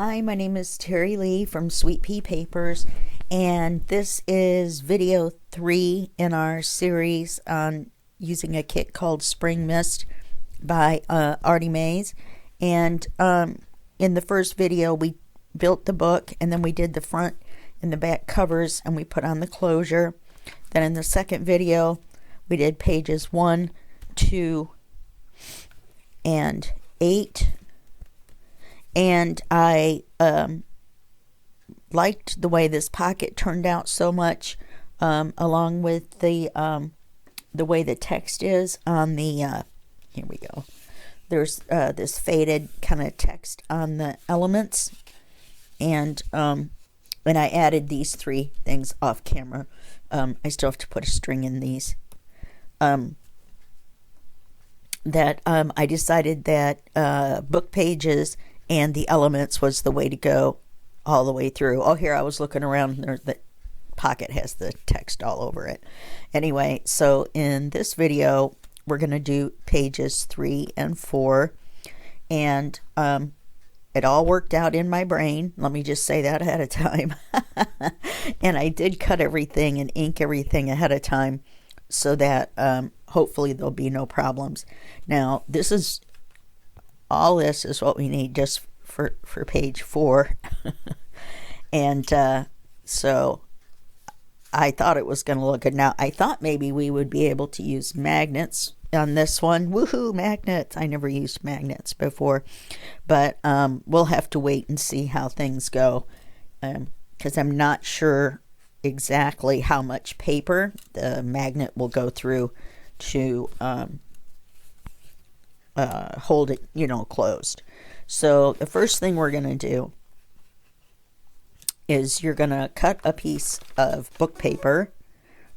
Hi, my name is Terry Lee from Sweet Pea Papers, and this is video 3 in our series on using a kit called Spring Mist by Artie Mays. And in the first video, we built the book, and then we did the front and the back covers, and we put on the closure. Then in the second video, we did pages 1, 2, and 8. And I liked the way this pocket turned out so much, along with the way the text is on the here we go. There's this faded kind of text on the elements, and I added these 3 things off camera. I still have to put a string in these. I decided that book pages and the elements was the way to go all the way through. Oh, here I was looking around, and the pocket has the text all over it. Anyway, so in this video, we're going to do pages 3 and 4. And it all worked out in my brain. Let me just say that ahead of time. And I did cut everything and ink everything ahead of time so that hopefully there'll be no problems. Now, this is what we need just for page 4. And so I thought it was going to look good. Now, I thought maybe we would be able to use magnets on this one. Woohoo, magnets. I never used magnets before. But we'll have to wait and see how things go, because I'm not sure exactly how much paper the magnet will go through to hold it, closed. So the first thing we're going to do is you're going to cut a piece of book paper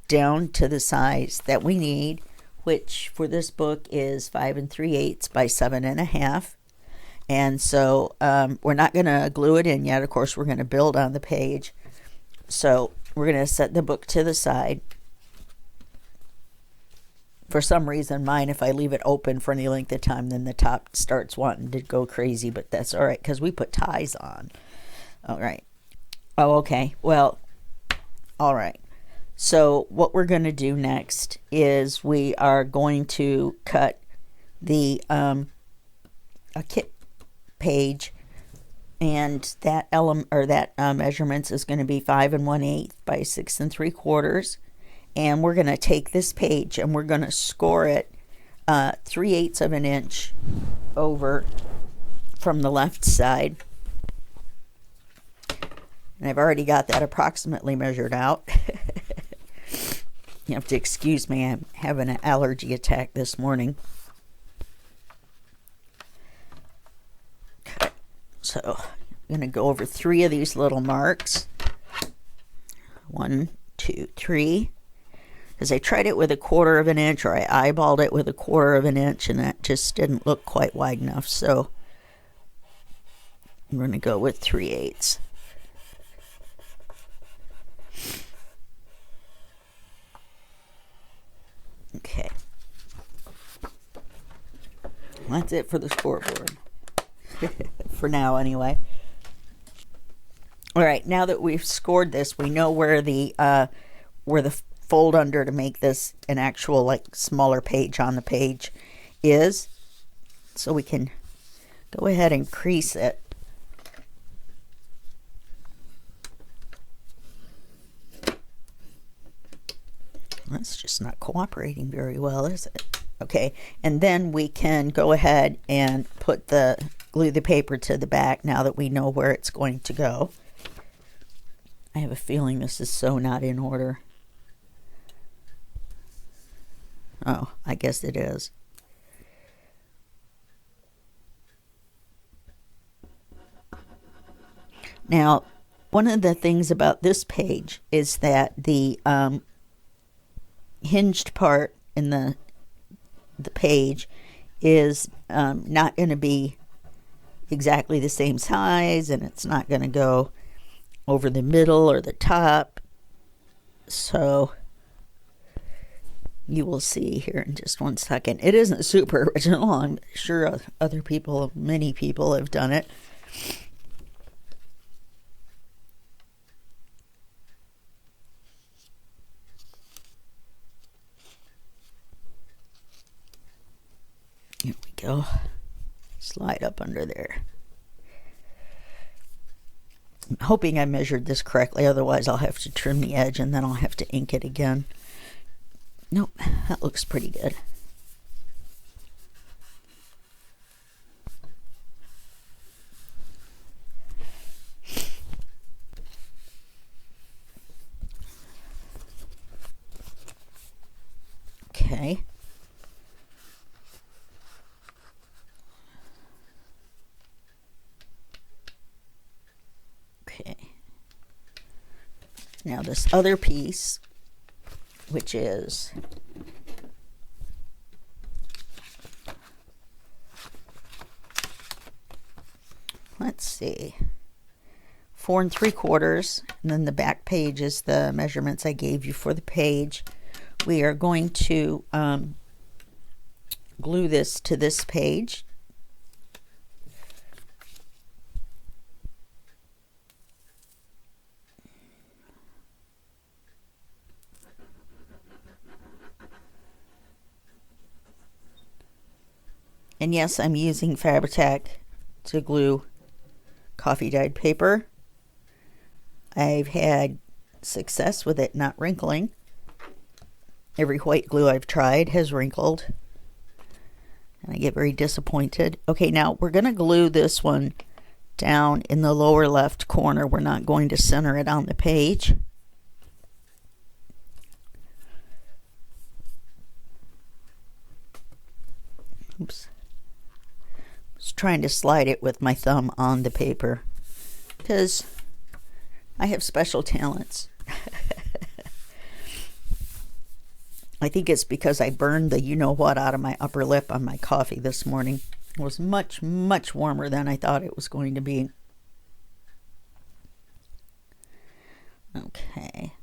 down to the size that we need, which for this book is 5 3/8 by 7.5. And so we're not going to glue it in yet. Of course, we're going to build on the page. So we're going to set the book to the side. For some reason, mine, if I leave it open for any length of time, then the top starts wanting to go crazy, but that's all right because we put ties on. All right. Oh, okay. Well, all right. So what we're going to do next is we are going to cut the a kit page, and that measurements is going to be 5 1/8 by 6 3/4. And we're going to take this page and we're going to score it 3/8 of an inch over from the left side. And I've already got that approximately measured out. You have to excuse me, I'm having an allergy attack this morning. Okay. So I'm going to go over 3 of these little marks. 1, 2, 3. Because I tried it with 1/4 of an inch, or I eyeballed it with 1/4 of an inch, and that just didn't look quite wide enough. So I'm going to go with 3/8. Okay. That's it for the scoreboard. For now, anyway. All right, now that we've scored this, we know where the fold under to make this an actual smaller page on the page is, so we can go ahead and crease it. That's just not cooperating very well, is it? Okay, and then we can go ahead and glue the paper to the back now that we know where it's going to go. I have a feeling this is so not in order. Oh, I guess it is. Now, one of the things about this page is that the hinged part in the page is not going to be exactly the same size, and it's not going to go over the middle or the top. So you will see here in just one second. It isn't super original. I'm sure many people have done it. go. Slide up under there. I'm hoping I measured this correctly, otherwise I'll have to trim the edge and then I'll have to ink it again. Nope, that looks pretty good. Okay. Okay. Now this other piece, which is let's see, 4 3/4, and then the back page is the measurements I gave you for the page. We are going to glue this to this page. And yes, I'm using Fabri-Tac to glue coffee dyed paper. I've had success with it not wrinkling. Every white glue I've tried has wrinkled, and I get very disappointed. Okay, now we're going to glue this one down in the lower left corner. We're not going to center it on the page. Oops. I was trying to slide it with my thumb on the paper because I have special talents. I think it's because I burned the you-know-what out of my upper lip on my coffee this morning. It was much, much warmer than I thought it was going to be. Okay.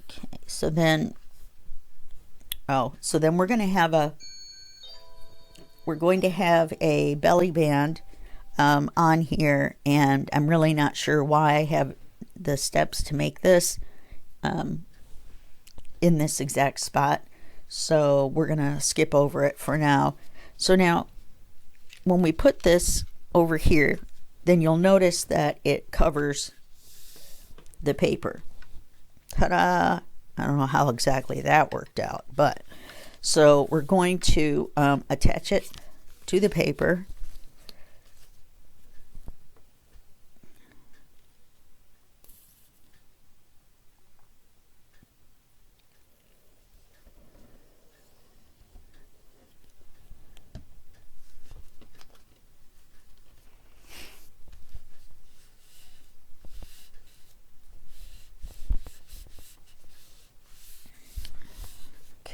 Okay, so then, we're going to have a belly band on here, and I'm really not sure why I have the steps to make this in this exact spot, so we're gonna skip over it for now. So now when we put this over here, then you'll notice that it covers the paper. Ta-da! I don't know how exactly that worked out, but so we're going to attach it to the paper.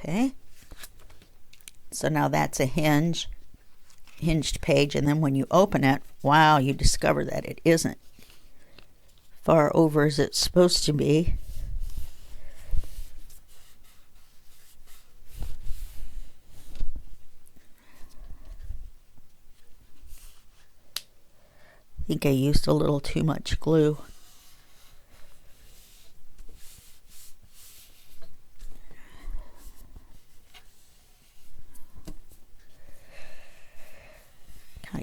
Okay, so now that's a hinged page, and then when you open it, wow, you discover that it isn't far over as it's supposed to be. I think I used a little too much glue.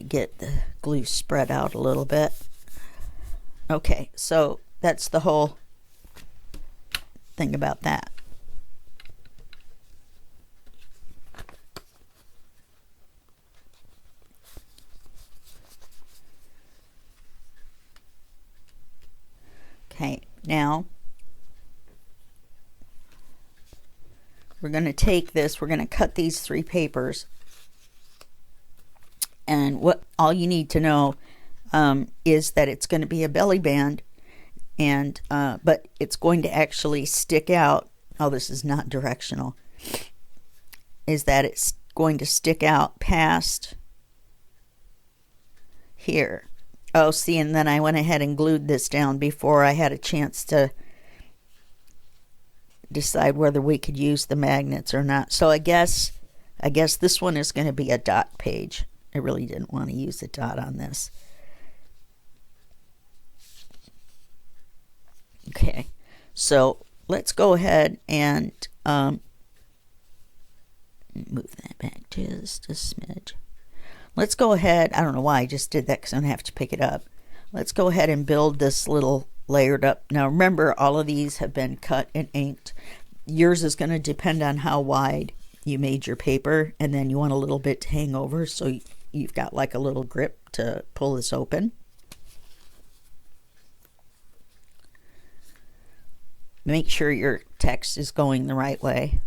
Get the glue spread out a little bit. Okay, so that's the whole thing about that. Okay, now we're going to take this, we're going to cut these 3 papers. And what all you need to know is that it's going to be a belly band, and but it's going to actually stick out. Oh, this is not directional. Is that it's going to stick out past here. Oh, see, and then I went ahead and glued this down before I had a chance to decide whether we could use the magnets or not. So I guess this one is going to be a dot page. I really didn't want to use a dot on this. Okay, so let's go ahead and Move that back just a smidge. Let's go ahead. I don't know why I just did that because I'm going to have to pick it up. Let's go ahead and build this little layered up. Now remember, all of these have been cut and inked. Yours is going to depend on how wide you made your paper, and then you want a little bit to hang over so you've got like a little grip to pull this open. Make sure your text is going the right way.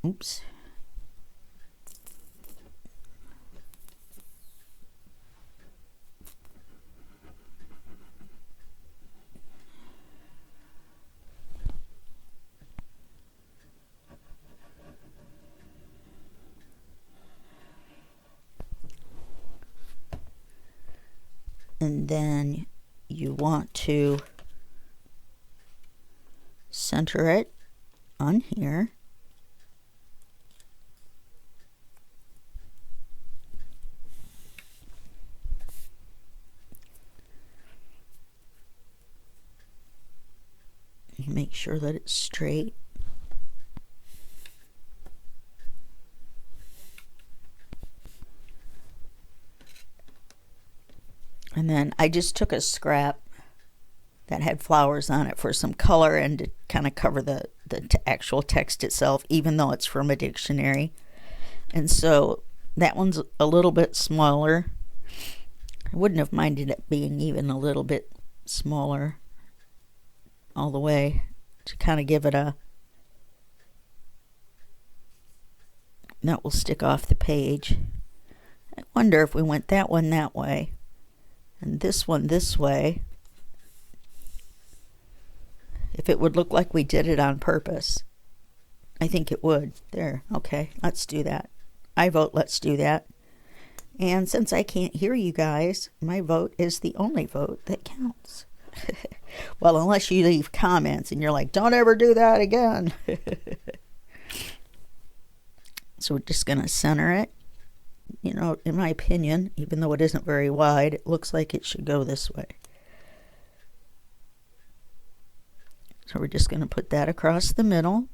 Oops. And then you want to center it on here. Make sure that it's straight. And then I just took a scrap that had flowers on it for some color and to kind of cover the actual text itself, even though it's from a dictionary. And so that one's a little bit smaller. I wouldn't have minded it being even a little bit smaller all the way to kind of give it a, that will stick off the page. I wonder if we went that one that way and this one this way, if it would look like we did it on purpose. I think it would. There. Okay, let's do that. I vote let's do that. And since I can't hear you guys, my vote is the only vote that counts. Well, unless you leave comments and you're like, don't ever do that again. So we're just going to center it. You know, in my opinion, even though it isn't very wide, it looks like it should go this way. So we're just going to put that across the middle.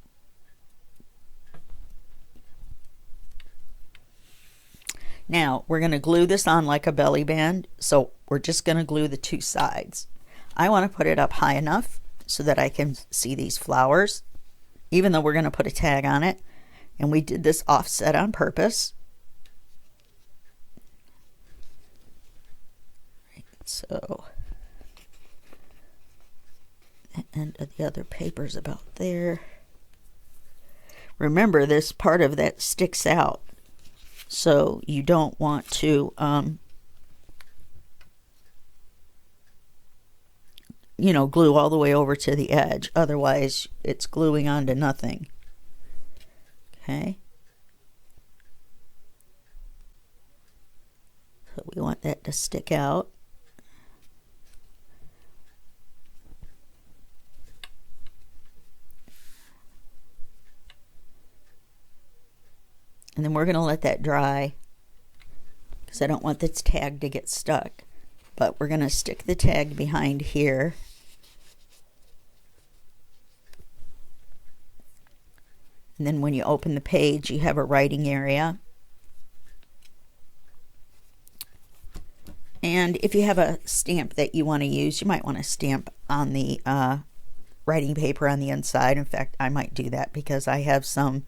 Now, we're going to glue this on like a belly band, so we're just going to glue the two sides. I want to put it up high enough so that I can see these flowers, even though we're going to put a tag on it. And we did this offset on purpose. Right, so the end of the other paper's about there. Remember, this part of that sticks out, so you don't want to you know, glue all the way over to the edge. Otherwise, it's gluing onto nothing. Okay. So we want that to stick out. And then we're going to let that dry because I don't want this tag to get stuck. But we're going to stick the tag behind here. And then when you open the page, you have a writing area. And if you have a stamp that you want to use, you might want to stamp on the writing paper on the inside. In fact, I might do that because I have some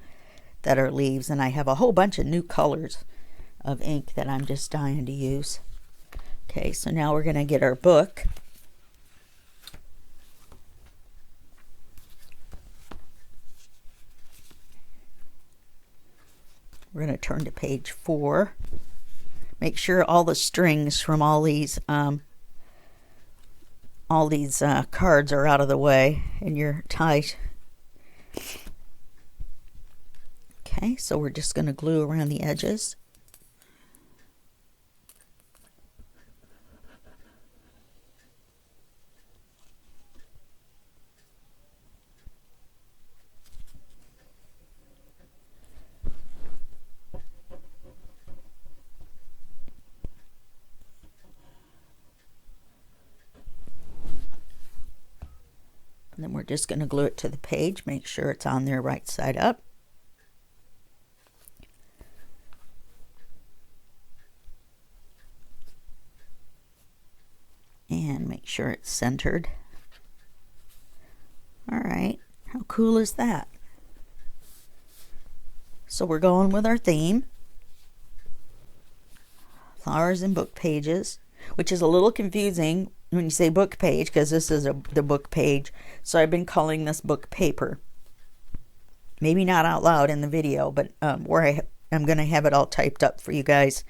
that are leaves, and I have a whole bunch of new colors of ink that I'm just dying to use. Okay, so now we're going to get our book. We're going to turn to page 4. Make sure all the strings from all these cards are out of the way and you're tight. Okay, so we're just going to glue around the edges. And then we're just going to glue it to the page, make sure it's on there right side up. And make sure it's centered. All right, how cool is that? So we're going with our theme. Flowers and book pages, which is a little confusing when you say book page, because this is the book page. So I've been calling this book paper. Maybe not out loud in the video, but where I'm going to have it all typed up for you guys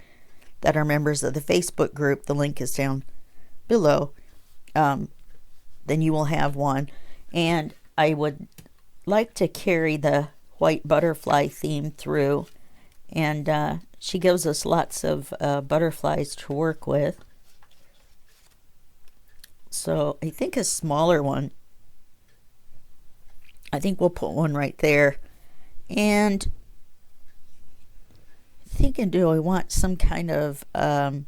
that are members of the Facebook group. The link is down below. Then you will have one. And I would like to carry the white butterfly theme through. And she gives us lots of butterflies to work with. So I think a smaller one. I think we'll put one right there. And thinking, do I want some kind of some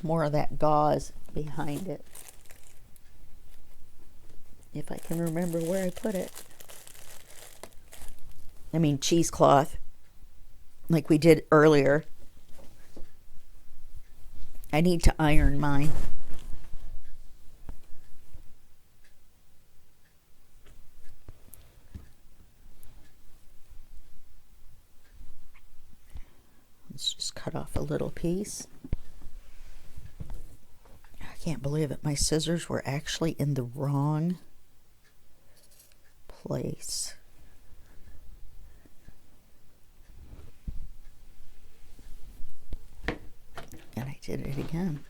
more of that gauze behind it? If I can remember where I put it. I mean cheesecloth, like we did earlier. I need to iron mine. Let's just cut off a little piece. I can't believe it. My scissors were actually in the wrong place. And I did it again.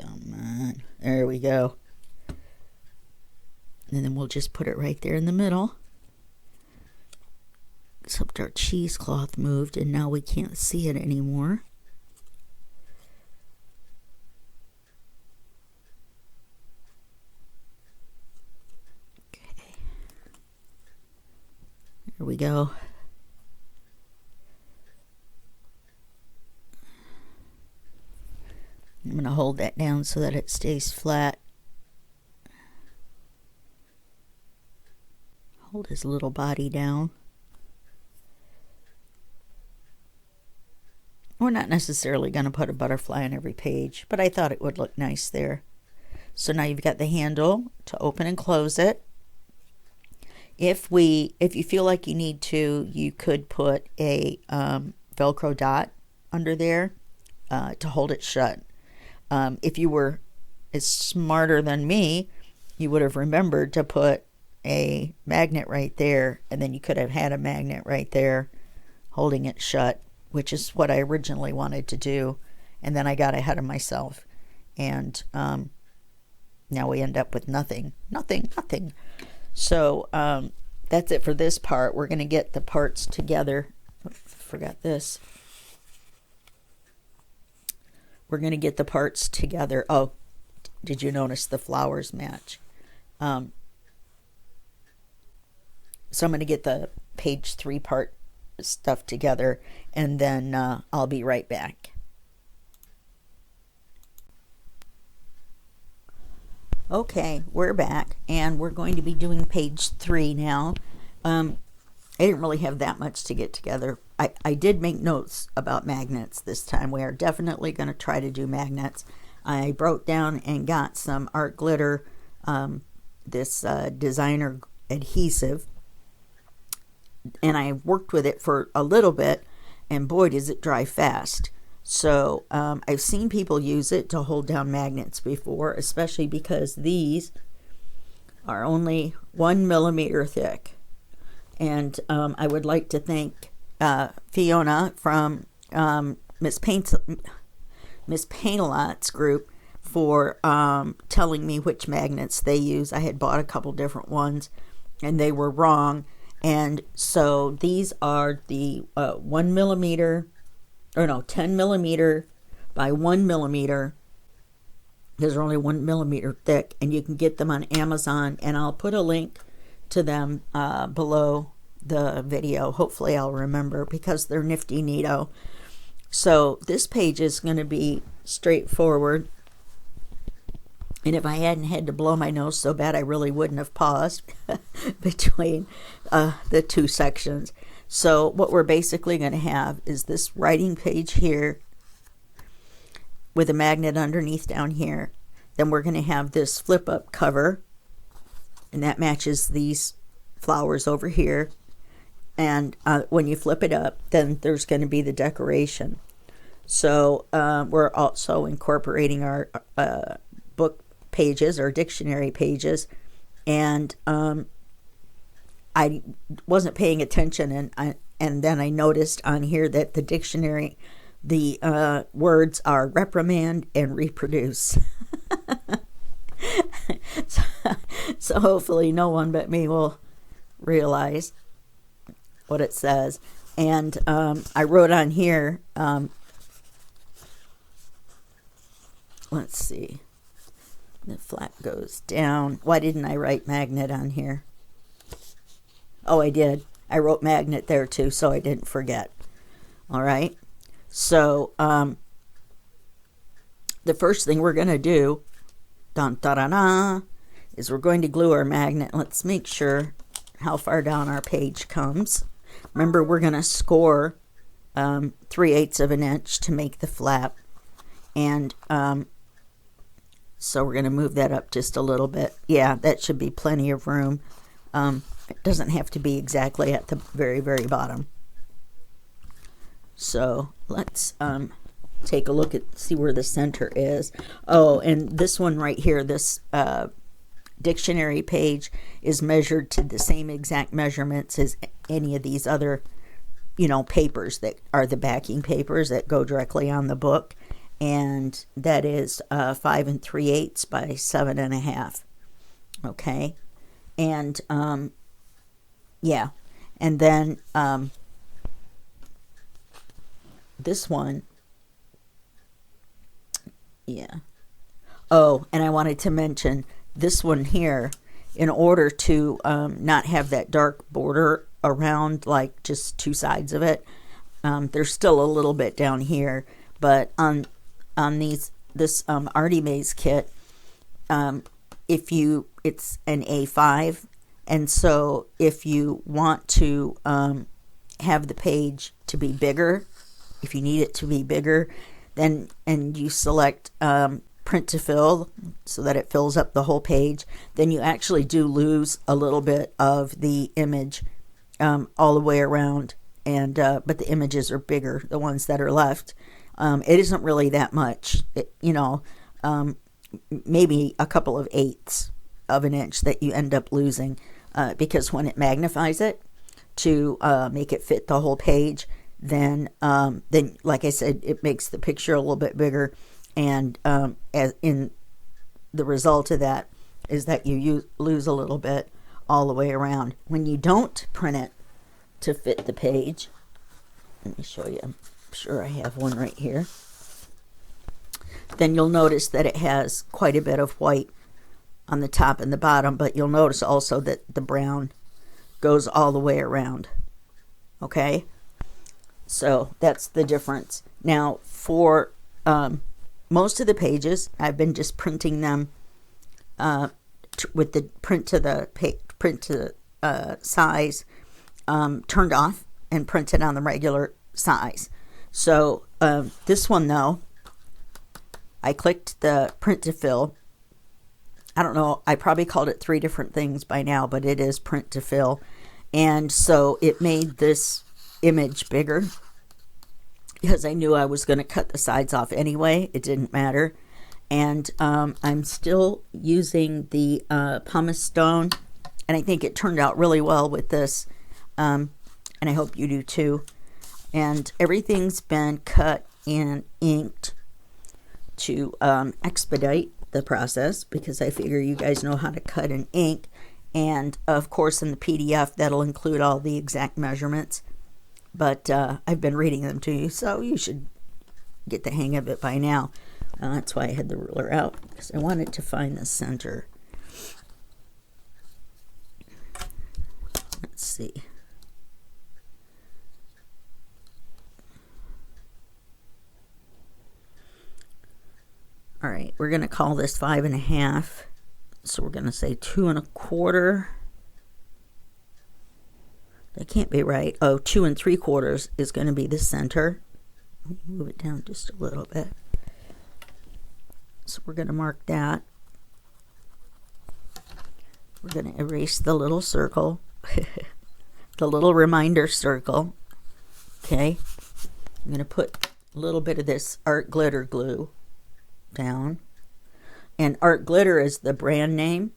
Come on. There we go. And then we'll just put it right there in the middle. Except our cheesecloth moved and now we can't see it anymore. Okay. There we go. I'm going to hold that down so that it stays flat. Hold his little body down. We're not necessarily going to put a butterfly on every page, but I thought it would look nice there. So now you've got the handle to open and close it. If you feel like you need to, you could put a Velcro dot under there to hold it shut. If you were as smarter than me, you would have remembered to put a magnet right there, and then you could have had a magnet right there holding it shut, which is what I originally wanted to do, and then I got ahead of myself, and now we end up with nothing. So that's it for this part. We're going to get the parts together. Forgot this. We're going to get the parts together. Oh, did you notice the flowers match? So I'm going to get the page 3 part stuff together, and then I'll be right back. Okay, we're back, and we're going to be doing page 3 now. I didn't really have that much to get together. I did make notes about magnets this time. We are definitely going to try to do magnets. I broke down and got some art glitter, this designer adhesive, and I worked with it for a little bit, and boy does it dry fast. So I've seen people use it to hold down magnets before, especially because these are only 1 millimeter thick. And I would like to thank Fiona from Miss Paint-A-Lot's group for telling me which magnets they use. I had bought a couple different ones and they were wrong. And so these are the 1 millimeter, or no, 10 millimeter by 1 millimeter. These are only 1 millimeter thick, and you can get them on Amazon, and I'll put a link to them below the video. Hopefully I'll remember, because they're nifty neato. So this page is going to be straightforward, and if I hadn't had to blow my nose so bad, I really wouldn't have paused between the two sections. So what we're basically going to have is this writing page here with a magnet underneath down here. Then we're going to have this flip up cover, and that matches these flowers over here. And when you flip it up, then there's going to be the decoration. So we're also incorporating our book pages or dictionary pages, and I wasn't paying attention, and then I noticed on here that the dictionary, the words are reprimand and reproduce. So hopefully no one but me will realize what it says. And I wrote on here, let's see, the flap goes down. Why didn't I write magnet on here? Oh, I did. I wrote magnet there too, so I didn't forget. All right. So the first thing we're going to do, dun, da, da, da, is we're going to glue our magnet. Let's make sure how far down our page comes. Remember, we're going to score 3/8 of an inch to make the flap. And so we're going to move that up just a little bit. Yeah, that should be plenty of room. It doesn't have to be exactly at the very, very bottom. So let's take a look at, see where the center is. Oh, and this one right here, this dictionary page is measured to the same exact measurements as any of these other, papers that are the backing papers that go directly on the book. And that is 5 3/8 by 7.5. Okay. And yeah, and then this one, yeah. Oh, and I wanted to mention this one here, in order to not have that dark border around, like just two sides of it. There's still a little bit down here, but on this Artie Maze kit, it's an A5, and so if you want to have the page to be bigger, if you need it to be bigger, then and you select print to fill so that it fills up the whole page, then you actually do lose a little bit of the image all the way around, and but the images are bigger, the ones that are left. It isn't really that much, maybe a couple of 1/8 of an inch that you end up losing, because when it magnifies it to make it fit the whole page, then like I said, it makes the picture a little bit bigger, and as in the result of that is that you lose a little bit all the way around. When you don't print it to fit the page, let me show you. I'm sure I have one right here. Then you'll notice that it has quite a bit of white on the top and the bottom, but you'll notice also that the brown goes all the way around. Okay, so that's the difference. Now for most of the pages, I've been just printing them with the print to size turned off and printed on the regular size. So this one though, I clicked the print to fill. I don't know, I probably called it 3 different things by now, but it is print to fill. And so it made this image bigger. because I knew I was going to cut the sides off anyway. It didn't matter. And I'm still using the pumice stone, and I think it turned out really well with this, and I hope you do too. And everything's been cut and inked to expedite the process, because I figure you guys know how to cut and ink. And of course in the PDF that'll include all the exact measurements, but I've been reading them to you, so you should get the hang of it by now. That's why I had the ruler out, because I wanted to find the center. Let's see. All right, we're going to call this 5.5. So we're going to say 2 1/4. That can't be right. Oh, 2 3/4 is going to be the center. Move it down just a little bit. So we're going to mark that. We're going to erase the little circle, the little reminder circle. Okay. I'm going to put a little bit of this art glitter glue down. And Art Glitter is the brand name.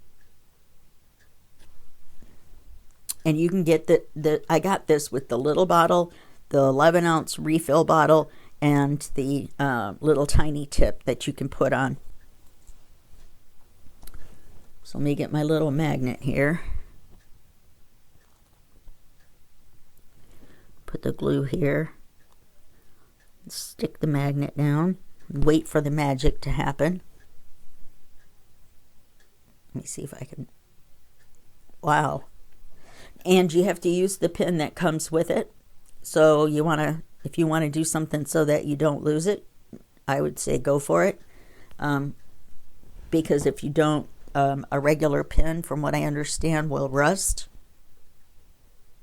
And you can get I got this with the little bottle, the 11-ounce refill bottle, and the little tiny tip that you can put on. So let me get my little magnet here. Put the glue here. Stick the magnet down. Wait for the magic to happen. Let me see if I can. Wow. And you have to use the pin that comes with it. So you want to, if you want to do something so that you don't lose it, I would say go for it. Because if you don't, a regular pin, from what I understand, will rust.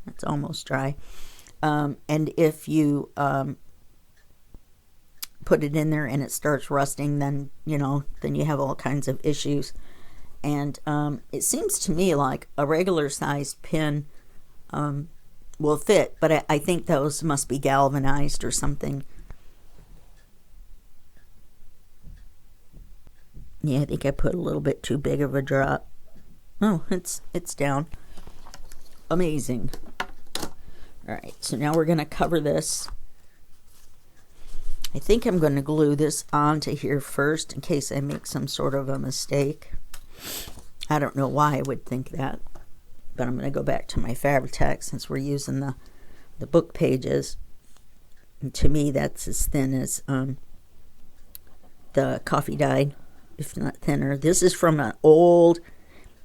It's almost dry. And if you put it in there and it starts rusting, then, then you have all kinds of issues. And it seems to me like a regular sized pin will fit, but I think those must be galvanized or something. Yeah, I think I put a little bit too big of a drop. Oh, it's down. Amazing. All right, so now we're going to cover this. I think I'm going to glue this onto here first in case I make some sort of a mistake. I don't know why I would think that, but I'm going to go back to my Fabri-Tac since we're using the book pages. And to me, that's as thin as the coffee dyed, if not thinner. This is from an old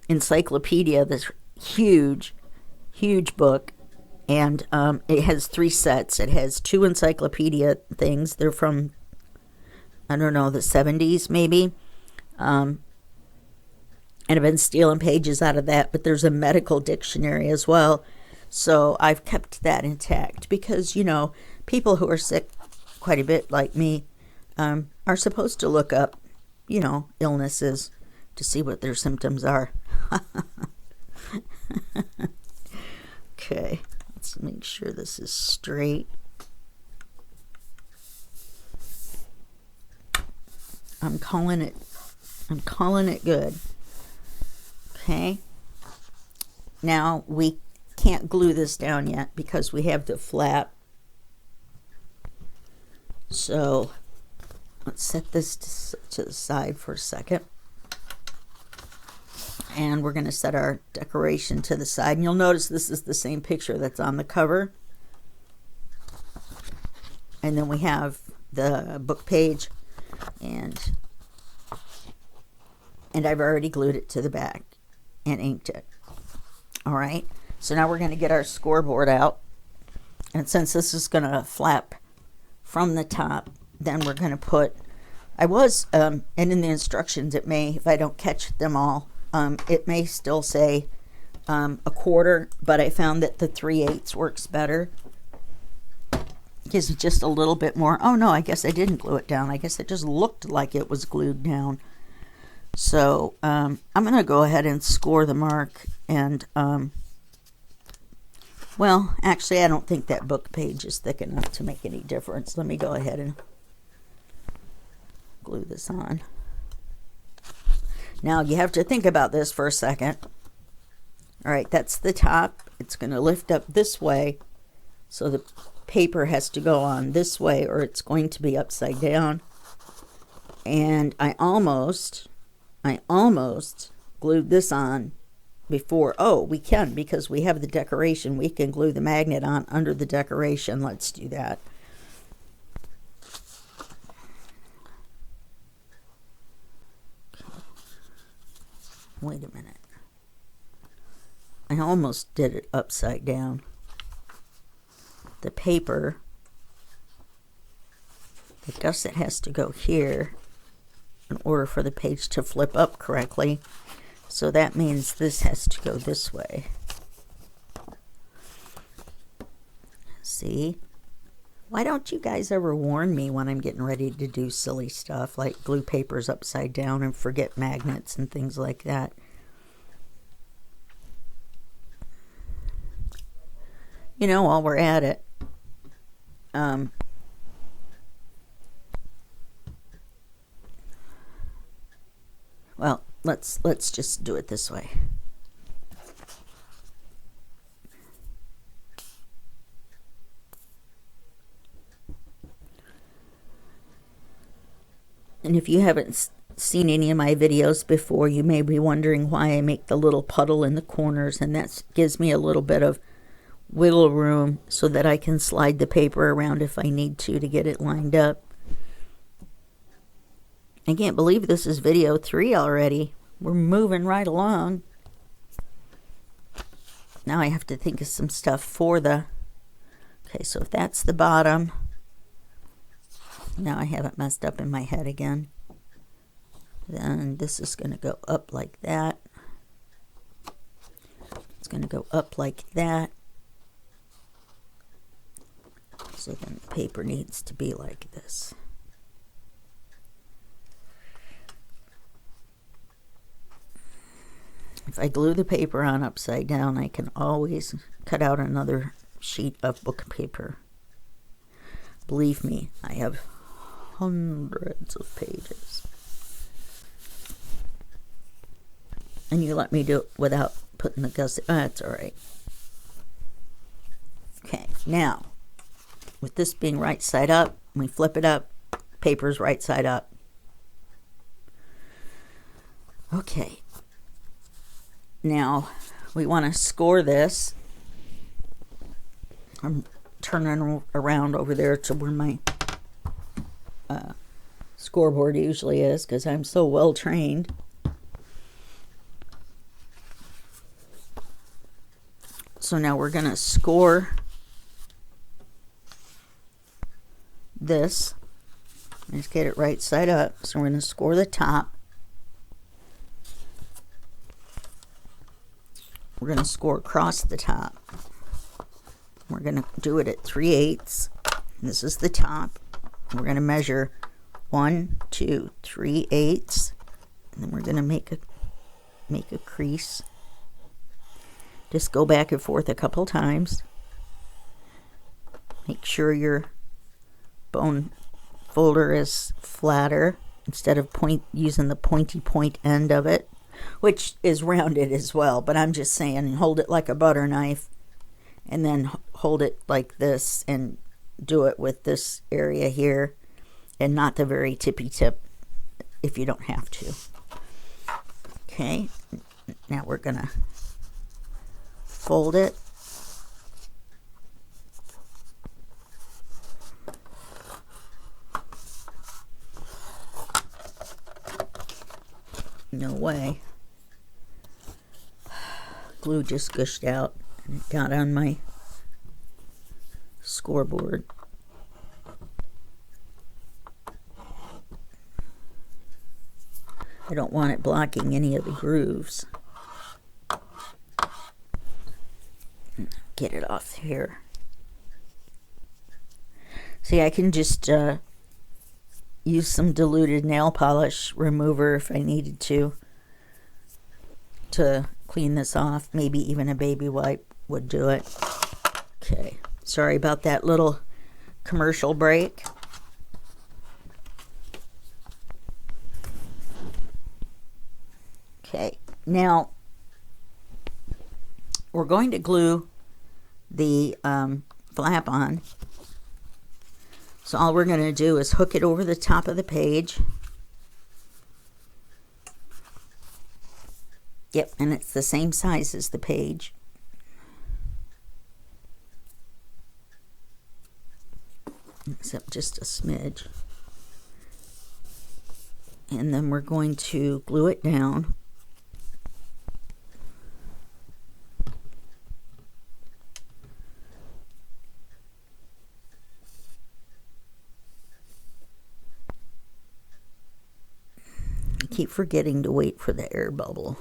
encyclopedia, this huge book, and it has 3 sets. It has 2 encyclopedia things. They're from, I don't know, the 70s maybe. And I've been stealing pages out of that, but there's a medical dictionary as well. So I've kept that intact because, people who are sick quite a bit like me are supposed to look up, illnesses to see what their symptoms are. Okay, let's make sure this is straight. I'm calling it good. Okay, now we can't glue this down yet because we have the flap. So let's set this to the side for a second. And we're going to set our decoration to the side. And you'll notice this is the same picture that's on the cover. And then we have the book page, and I've already glued it to the back and inked it. All right, so now we're going to get our scoreboard out, and since this is going to flap from the top, then we're going to put, and in the instructions it may, if I don't catch them all, it may still say 1/4, but I found that the 3/8 works better. Gives it just a little bit more. Oh no, I guess I didn't glue it down. I guess it just looked like it was glued down. So I'm going to go ahead and score the mark, and Well, actually, I don't think that book page is thick enough to make any difference. Let me go ahead and glue this on. Now, you have to think about this for a second. All right, that's the top. It's going to lift up this way, so the paper has to go on this way or it's going to be upside down. And I almost glued this on before. Oh, we can, because we have the decoration. We can glue the magnet on under the decoration. Let's do that. Wait a minute. I almost did it upside down. The paper, I guess it has to go here in order for the page to flip up correctly. So that means this has to go this way. See? Why don't you guys ever warn me when I'm getting ready to do silly stuff like glue papers upside down and forget magnets and things like that? You know, while we're at it, well, let's just do it this way. And if you haven't seen any of my videos before, you may be wondering why I make the little puddle in the corners, and that gives me a little bit of wiggle room so that I can slide the paper around if I need to get it lined up. I can't believe this is video 3 already. We're moving right along. Now I have to think of some stuff for the... Okay, so if that's the bottom... Now I haven't messed up in my head again. Then this is going to go up like that. It's going to go up like that. So then the paper needs to be like this. If I glue the paper on upside down, I can always cut out another sheet of book paper. Believe me, I have hundreds of pages. And you let me do it without putting the gusset. That's all right. Okay, now, with this being right side up, we flip it up, paper's right side up. Okay. Now, we want to score this. I'm turning around over there to where my scoreboard usually is, because I'm so well trained. So now we're going to score this. Let's get it right side up. So we're going to score the top. We're going to score across the top. We're going to do it at 3/8. This is the top. We're going to measure 1, 2, 3/8, and then we're going to make a crease. Just go back and forth a couple times. Make sure your bone folder is flatter instead of using the pointy point end of it, which is rounded as well, but I'm just saying hold it like a butter knife and then hold it like this and do it with this area here and not the very tippy tip if you don't have to. Okay, now we're gonna fold it. No way. Glue just gushed out and it got on my scoreboard. I don't want it blocking any of the grooves. Get it off here. See, I can just use some diluted nail polish remover if I needed to clean this off. Maybe even a baby wipe would do it. Okay, sorry about that little commercial break. Okay, now we're going to glue the flap on. So all we're going to do is hook it over the top of the page. Yep, and it's the same size as the page. Except just a smidge. And then we're going to glue it down. I keep forgetting to wait for the air bubble.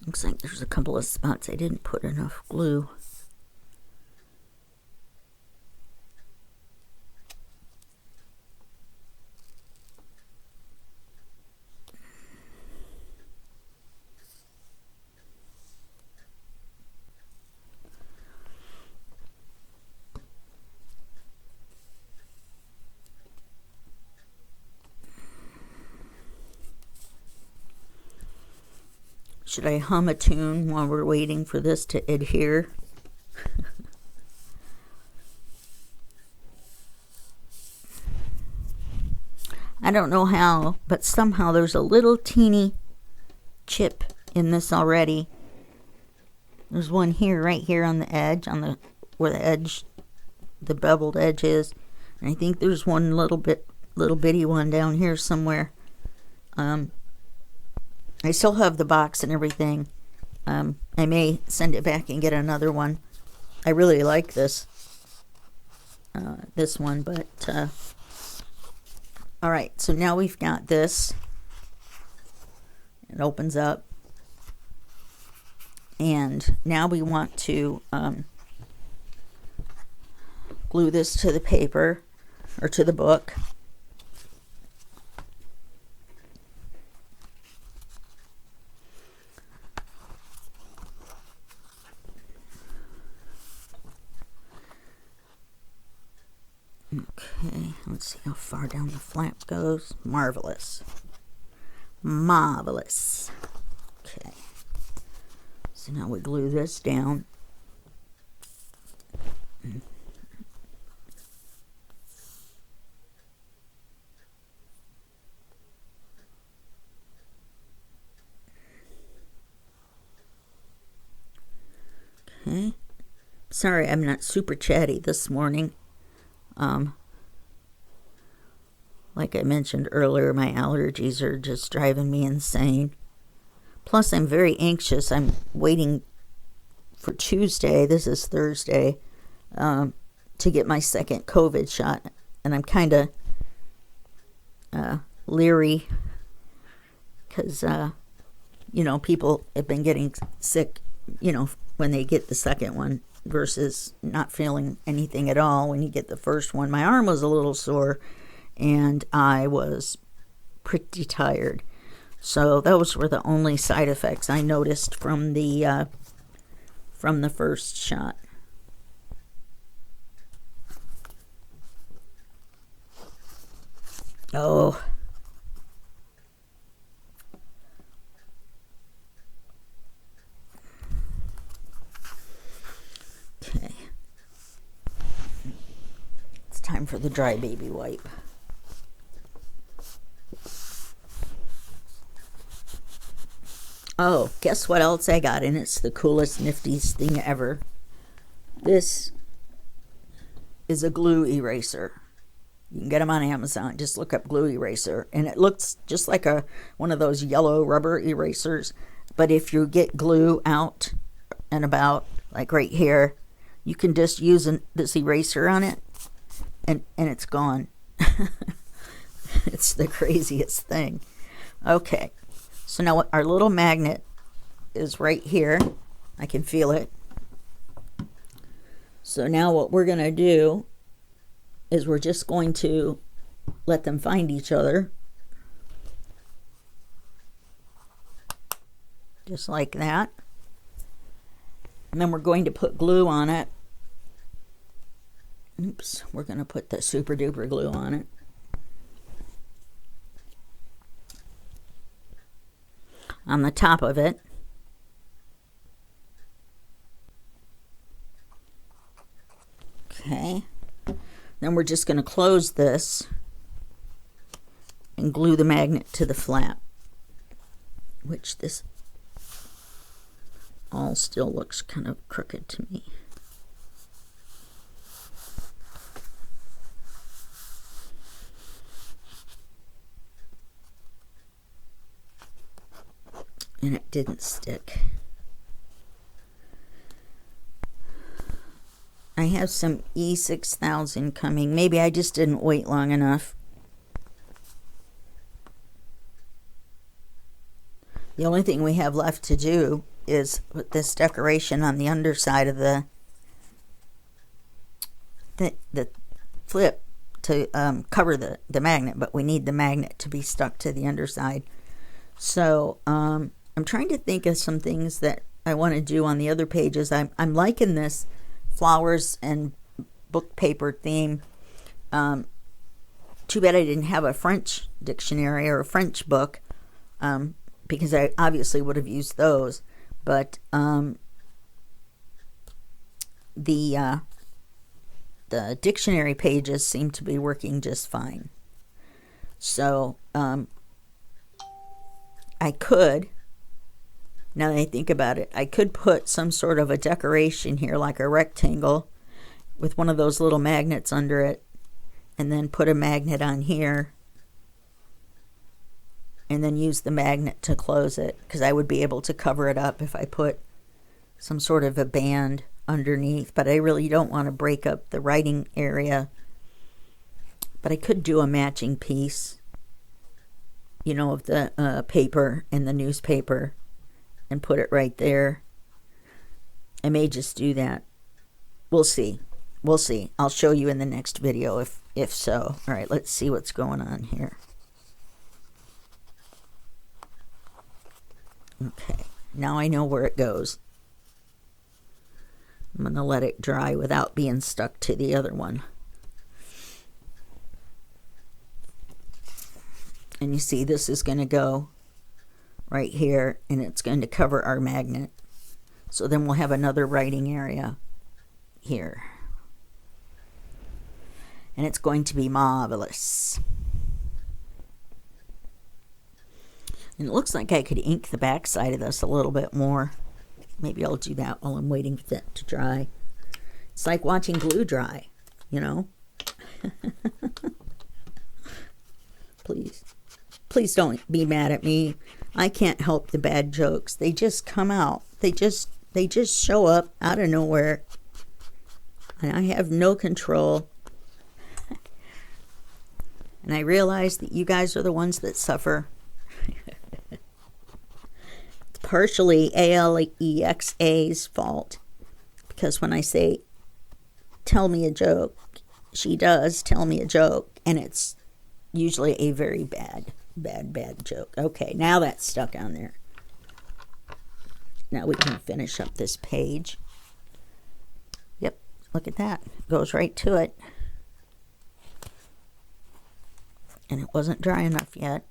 Looks like there's a couple of spots I didn't put enough glue. Should I hum a tune while we're waiting for this to adhere? I don't know how, but somehow there's a little teeny chip in this already. There's one here, right here on the edge, where the edge, the beveled edge is. And I think there's one little bitty one down here somewhere. I still have the box and everything. I may send it back and get another one. I really like this one, but all right. So now we've got this. It opens up, and now we want to glue this to the paper or to the book. Okay, let's see how far down the flap goes. Marvelous. Marvelous. Okay. So now we glue this down. Okay. Sorry, I'm not super chatty this morning. Like I mentioned earlier, my allergies are just driving me insane. Plus, I'm very anxious. I'm waiting for Tuesday, this is Thursday, to get my second COVID shot. And I'm kind of leery because, people have been getting sick, when they get the second one versus not feeling anything at all when you get the first one. My arm was a little sore and I was pretty tired. So those were the only side effects I noticed from the first shot. Oh. Okay. It's time for the dry baby wipe. Oh, guess what else I got? And it's the coolest, niftiest thing ever. This is a glue eraser. You can get them on Amazon. Just look up glue eraser. And it looks just like one of those yellow rubber erasers. But if you get glue out and about, like right here, you can just use this eraser on it, and it's gone. It's the craziest thing. Okay, so now our little magnet is right here. I can feel it. So now what we're going to do is we're just going to let them find each other. Just like that. And then we're going to put glue on it. Oops, we're going to put the super duper glue on it. On the top of it. Okay. Then we're just going to close this and glue the magnet to the flap, which this all still looks kind of crooked to me. And it didn't stick. I have some E6000 coming. Maybe I just didn't wait long enough. The only thing we have left to do is put this decoration on the underside of the flip to cover the magnet, but we need the magnet to be stuck to the underside. So I'm trying to think of some things that I want to do on the other pages. I'm liking this flowers and book paper theme. Too bad I didn't have a French dictionary or a French book, because I obviously would have used those. But the dictionary pages seem to be working just fine. So I could, now that I think about it, I could put some sort of a decoration here, like a rectangle with one of those little magnets under it, and then put a magnet on here, and then use the magnet to close it, because I would be able to cover it up if I put some sort of a band underneath. But I really don't want to break up the writing area. But I could do a matching piece, you know, of the paper and the newspaper, and put it right there. I may just do that. We'll see. We'll see. I'll show you in the next video if so. All right, let's see what's going on here. Okay, now I know where it goes. I'm going to let it dry without being stuck to the other one. And you see, this is going to go right here, and it's going to cover our magnet. So then we'll have another writing area here. And it's going to be marvelous. And it looks like I could ink the back side of this a little bit more. Maybe I'll do that while I'm waiting for that to dry. It's like watching glue dry, you know. Please don't be mad at me. I can't help the bad jokes. They just come out. They just show up out of nowhere. And I have no control. And I realize that you guys are the ones that suffer. It's partially Alexa's fault, because when I say tell me a joke, she does tell me a joke, and it's usually a very bad joke. Okay, now that's stuck on there. Now we can finish up this page. Yep, look at that. It goes right to it. And it wasn't dry enough yet.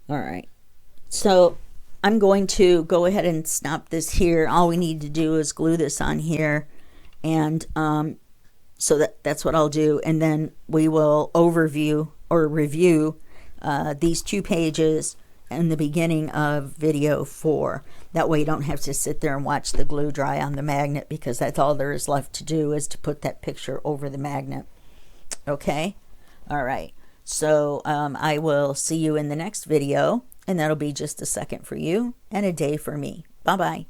All right, so I'm going to go ahead and stop this here. All we need to do is glue this on here, and so that's what I'll do, and then we will overview or review these 2 pages in the beginning of video 4. That way you don't have to sit there and watch the glue dry on the magnet, because that's all there is left to do, is to put that picture over the magnet. Okay? All right. So I will see you in the next video, and that'll be just a second for you and a day for me. Bye-bye.